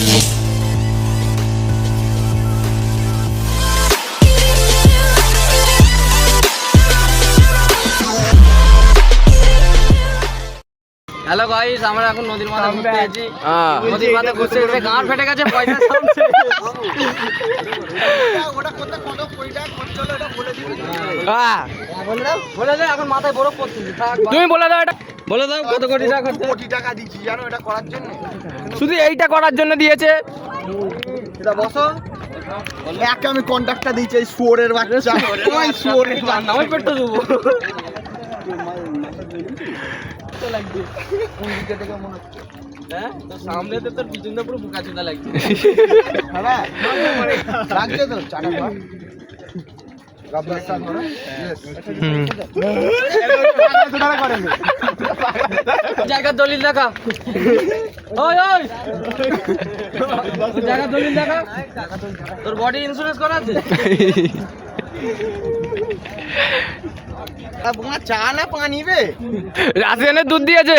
Hello guys, আমরা এখন নদীর মাথায় ঘুরতে এসেছি। নদীর মাথায় ঘুরতে এসে গাঁট ফেটে গেছে, পয়সা সামছে। বলে দে, এখন মাথায় বরফ পড়ছে। তুমি বলে দাও, এটা বলে দাও কত কোটি টাকা খরচ। কোটি টাকা দিচ্ছি জানো এটা করার জন্য, শুধু এইটা করার জন্য দিয়েছে। এটা বসো। একে আমি কন্ট্রাক্টটা দিয়েছি এই শুয়োরের বাচ্চা, ওই শুয়োরের বাচ্চা আমি পেটটা দেবো। হ্যাঁ, তোর সামনে তো তোর পিছনটা পুরো বুকা চোদা লাগছে। হ্যাঁ লাগছে তো চাটা ভাগ গাবলাস্তা ধরো। জায়গার দলিল দেখা। ওই ওই জায়গার দলিল দেখা। তোর বডি ইন্স্যুরেন্স করা আছে? চা না পানি বে? রাশিয়ানের দুধ দিয়েছে।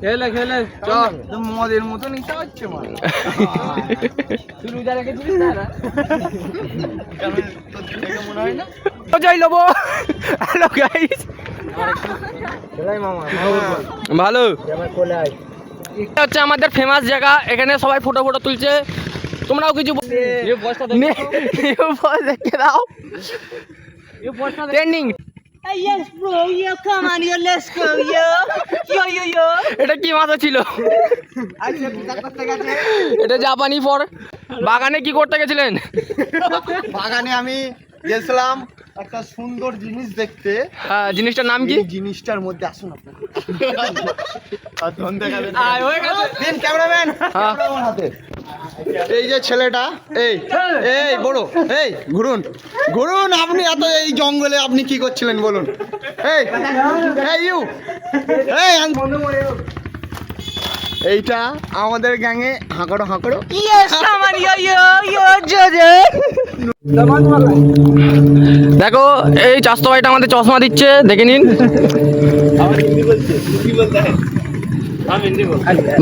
খেলে খেলে চল। মদের মতো নিতে হচ্ছে মানে। তুই রোজা রেখেছিস না? মনে হয় না। জয় লোবো। হ্যালো গাইস, ভালো। এটা হচ্ছে আমাদের ফেমাস জায়গা, এখানে সবাই ফটো ফটো তুলছে। তোমরাও কিছু দেখে দাও। Trending. Yes, bro. Yo, come on, yo, let's go, yo. Yo, yo, yo. এটা কি মাথা ছিল? এটা জাপানি ফর। বাগানে কি করতে গেছিলেন? বাগানে আমি গেছিলাম একটা সুন্দর জিনিস দেখতে। হ্যাঁ, জিনিসটার নাম কি? এই জিনিসটার মধ্যে আসুন আপনারা। আর ধন দেখাবেন। আয় হয়ে গেছে। দিন ক্যামেরাম্যান, হ্যাঁ। ক্যামেরা হাতে। এই যে ছেলেটা, এই এই বড়, এই ঘুরুন ঘুরুন। আপনি এত এই জঙ্গলে আপনি কি করছিলেন বলুন? এই এই ইউ, এই এইটা আমাদের গ্যাংয়ে হাঁকড়ো হাঁকড়ো। Yes, come on, yo, yo, yo, Jojo. দেখো, এই চাষতো ভাইটা আমাদের চশমা দিচ্ছে, দেখে নিন।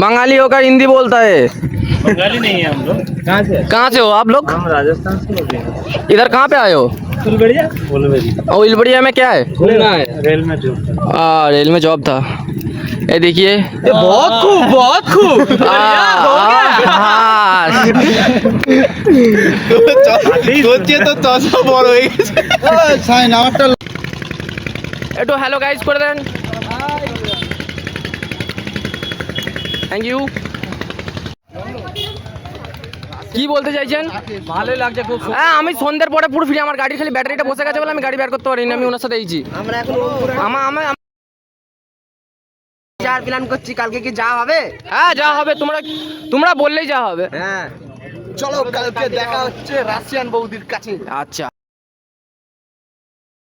बंगाली होकर हिंदी बोलता है। बंगाली नहीं है हम लोग। कहाँ से हो आप लोग? हम राजस्थान से होते हैं। इधर कहाँ पे आए हो? उलबड़िया उलबड़ी और इलबड़िया में क्या है? रेल में जो रेल में जॉब था। ये देखिए, बहुत खूब बहुत खूब। तो चौसा बड़ हो সাইন আমারটা একটু হ্যালো গাইস করে দেন। Thank you. কি বলতে চাইছেন? ভালোই লাগছে খুব। হ্যাঁ, আমি সন্ধ্যের পরে পুরো ফ্রি। আমার গাড়ির খালি ব্যাটারিটা বসে গেছে বলে আমি গাড়ি বের করতে পারিনি। আমি ওনার সাথে এইছি। আমরা এখন চার প্ল্যান করছি, কালকে কি যাওয়া হবে? হ্যাঁ, যা হবে, তোমরা বললেই যা হবে। হ্যাঁ চলো কালকে দেখা হচ্ছে রাশিয়ান বৌদির কাছে। আচ্ছা।